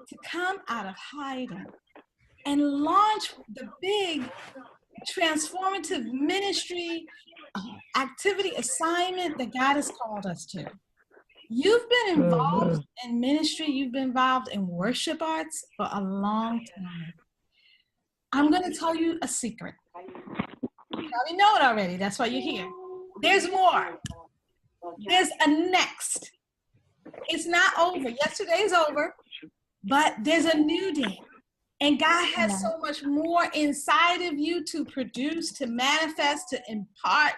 to come out of hiding and launch the big transformative ministry activity assignment that God has called us to. You've been involved in ministry, you've been involved in worship arts for a long time. I'm going to tell you a secret. You probably know it already, that's why you're here. There's more. There's a next. It's not over. Yesterday's over, but there's a new day. And God has so much more inside of you to produce, to manifest, to impart,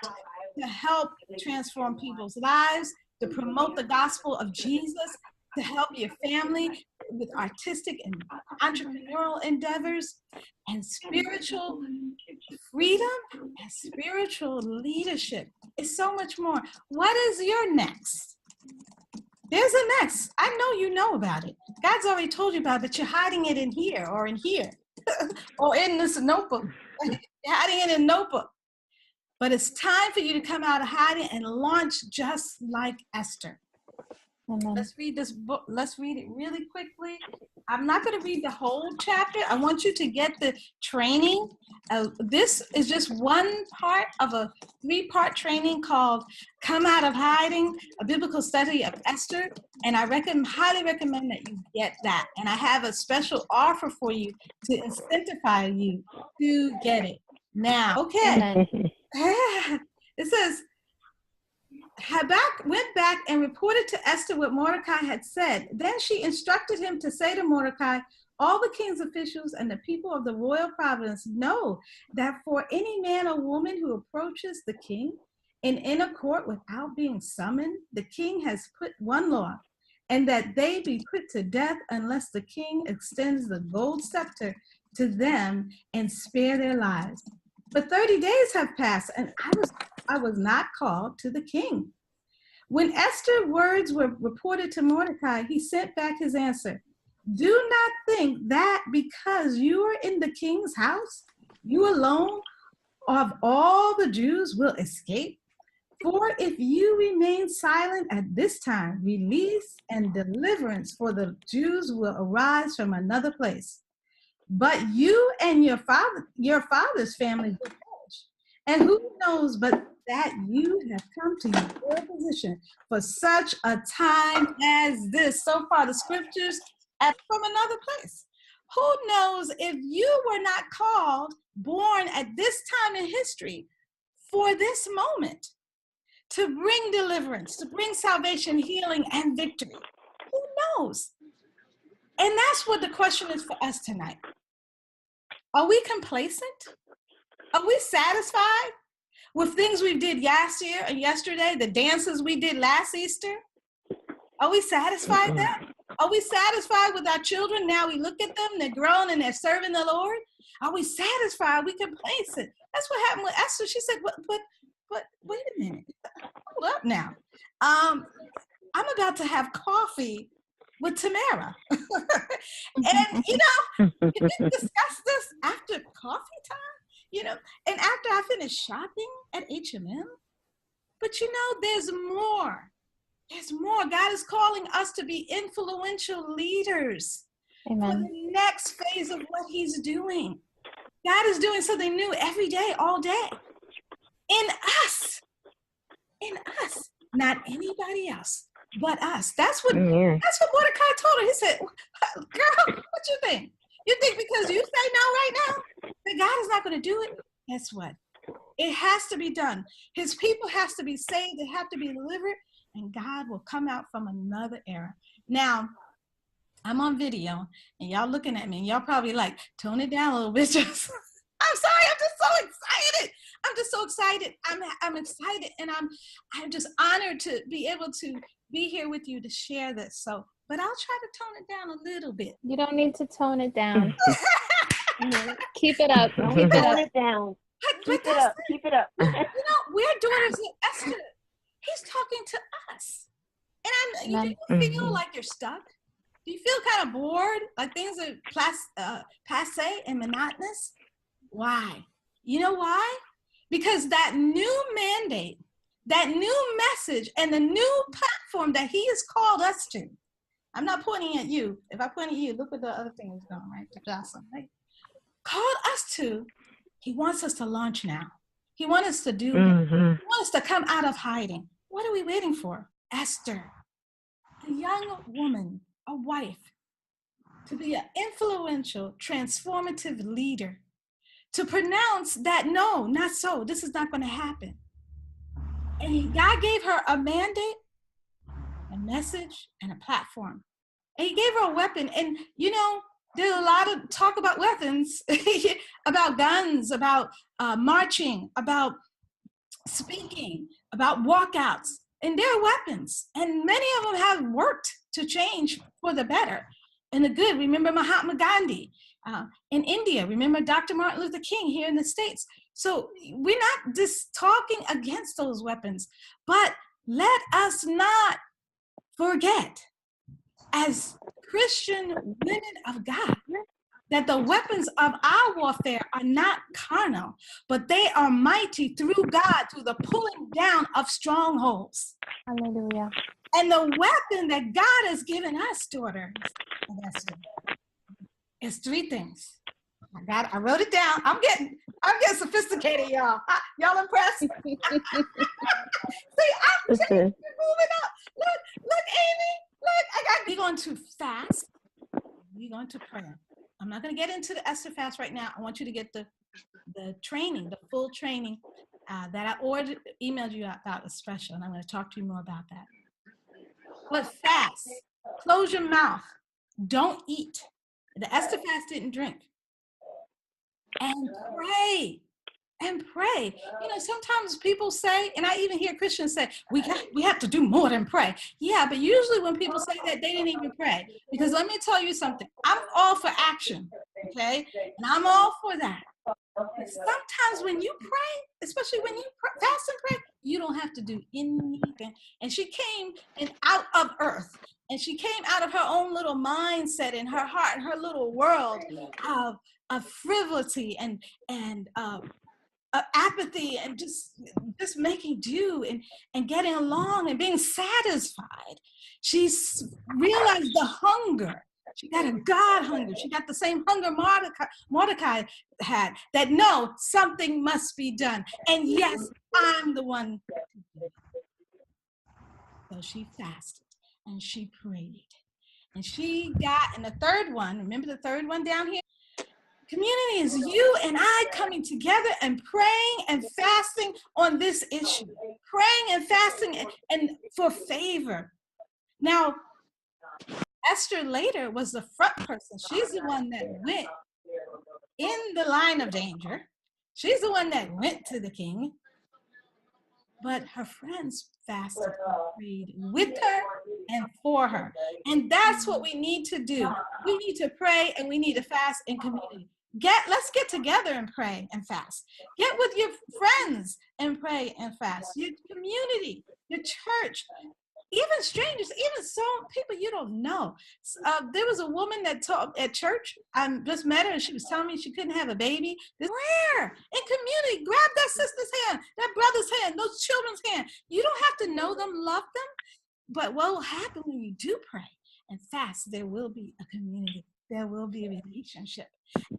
to help transform people's lives, to promote the gospel of Jesus, to help your family with artistic and entrepreneurial endeavors, and spiritual freedom and spiritual leadership. It's so much more. What is your next? There's a next. I know you know about it. God's already told you about it, but you're hiding it in here or in here or in this notebook. You're hiding it in a notebook. But it's time for you to come out of hiding and launch just like Esther. Amen. Let's read this book. Let's read it really quickly. I'm not going to read the whole chapter. I want you to get the training. This is just one part of a 3-part training called Come Out of Hiding, a biblical study of Esther. And I highly recommend that you get that. And I have a special offer for you to incentivize you to get it. Now, okay. It says, Habakkuk went back and reported to Esther what Mordecai had said. Then she instructed him to say to Mordecai, all the king's officials and the people of the royal province know that for any man or woman who approaches the king in inner court without being summoned, the king has put one law, and that they be put to death unless the king extends the gold scepter to them and spare their lives. But 30 days have passed, and I was not called to the king. When Esther's words were reported to Mordecai, he sent back his answer. Do not think that because you are in the king's house, you alone of all the Jews will escape. For if you remain silent at this time, release and deliverance for the Jews will arise from another place. But you and your father's family will perish. And who knows but that you have come to your position for such a time as this. So far, the scriptures from another place. Who knows if you were not called, born at this time in history for this moment, to bring deliverance, to bring salvation, healing, and victory. Who knows? And that's what the question is for us tonight. Are we complacent? Are we satisfied with things we did last year and yesterday, the dances we did last Easter? Are we satisfied there? Are we satisfied with our children? Now we look at them, they're grown and they're serving the Lord. Are we satisfied? Are we complacent? That's what happened with Esther. She said, but wait a minute. Hold up now. I'm about to have coffee with Tamara. And, we didn't discuss this after coffee time, and after I finished shopping at H&M. But, there's more. There's more. God is calling us to be influential leaders. Amen. For the next phase of what he's doing. God is doing something new every day, all day. In us, not anybody else but us. That's what Mordecai told her. He said, girl, what you think? You think because you say no right now, that God is not going to do it? Guess what? It has to be done. His people has to be saved. They have to be delivered, and God will come out from another era. Now, I'm on video, and y'all looking at me, and y'all probably like, tone it down a little bit. I'm sorry, I'm just so excited. I'm excited, and I'm just honored to be able to be here with you to share this. So, but I'll try to tone it down a little bit. You don't need to tone it down. Keep it up. Tone it down. Keep it up. We're daughters of Esther. He's talking to us. And do you feel like you're stuck? Do you feel kind of bored? Like things are passe and monotonous? Why? You know why? Because that new mandate, that new message, and the new platform that he has called us to I'm not pointing at you. If I point at you, look where the other thing is going, right? To Jocelyn, right? Called us to, he wants us to launch now. He wants us to do it. He wants us to come out of hiding. What are we waiting for? Esther, a young woman, a wife, to be an influential, transformative leader, to pronounce that no, not so, this is not going to happen. And God gave her a mandate, a message, and a platform. And he gave her a weapon. And you know, there's a lot of talk about weapons, about guns, about marching, about speaking, about walkouts. And they're weapons. And many of them have worked to change for the better and the good. Remember Mahatma Gandhi in India. Remember Dr. Martin Luther King here in the States. So we're not just talking against those weapons, but let us not forget, as Christian women of God, that the weapons of our warfare are not carnal, but they are mighty through God, through the pulling down of strongholds. Hallelujah. And the weapon that God has given us, daughters, is three things. I wrote it down. I'm getting sophisticated, y'all. Y'all impressed? See, I'm moving up. Look, Amy. Look, we're going to fast. We're going to pray. I'm not going to get into the Esther fast right now. I want you to get the training, the full training that I emailed you about is special, and I'm going to talk to you more about that. But fast. Close your mouth. Don't eat. The Esther fast didn't drink. And pray. And pray. You know, sometimes people say, and I even hear Christians say, we have to do more than pray. Yeah, but usually when people say that, they didn't even pray. Because let me tell you something. I'm all for action, okay? And I'm all for that. But sometimes when you pray, especially when you fast and pray, you don't have to do anything. And she came out of earth. And she came out of her own little mindset in her heart and her little world of frivolity and apathy and just making do and getting along and being satisfied. She's realized the hunger. She got a God hunger. She got the same hunger Mordecai had, that no, something must be done. And yes, I'm the one. So she fasted and she prayed. And she got, and the third one, remember the third one down here? Community is you and I coming together and praying and fasting on this issue. Praying and fasting and for favor. Now, Esther later was the front person. She's the one that went in the line of danger. She's the one that went to the king. But her friends fasted and prayed with her and for her. And that's what we need to do. We need to pray and we need to fast in community. Let's get together and pray and fast. Get with your friends and pray and fast. Your community, your church, even strangers, even some people you don't know. There was a woman that taught at church. I just met her and she was telling me she couldn't have a baby. Prayer in community. Grab that sister's hand, that brother's hand, those children's hand. You don't have to know them, love them. But what will happen when you do pray and fast? There will be a community. There will be a relationship.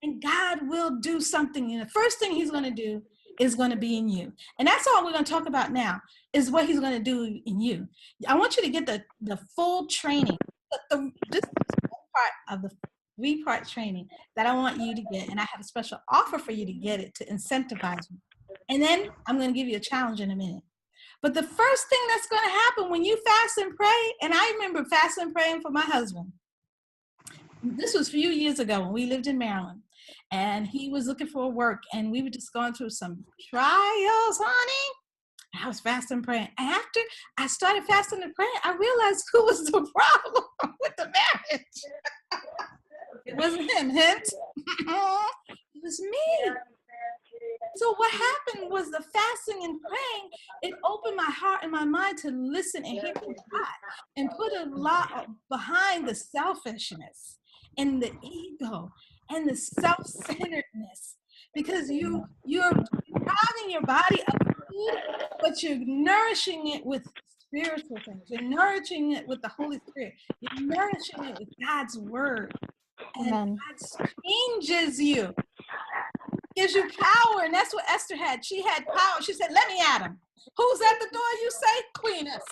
And God will do something. And the first thing he's going to do is going to be in you. And that's all we're going to talk about now, is what he's going to do in you. I want you to get the full training. This is one part of the 3-part training that I want you to get. And I have a special offer for you to get it to incentivize you. And then I'm going to give you a challenge in a minute. But the first thing that's going to happen when you fast and pray, and I remember fasting and praying for my husband. This was a few years ago when we lived in Maryland, and he was looking for work, and we were just going through some trials, honey. I was fasting and praying. And after I started fasting and praying, I realized who was the problem with the marriage. It wasn't him, hint. It was me. So what happened was the fasting and praying, it opened my heart and my mind to listen and hear from God and put a lot behind the selfishness and the ego and the self-centeredness, because you're depriving your body of food, but you're nourishing it with spiritual things. You're nourishing it with the Holy Spirit. You're nourishing it with God's word. And Amen. God changes you, gives you power. And that's what Esther had. She had power. She said, let me at him. Who's at the door, you say? Cleaners.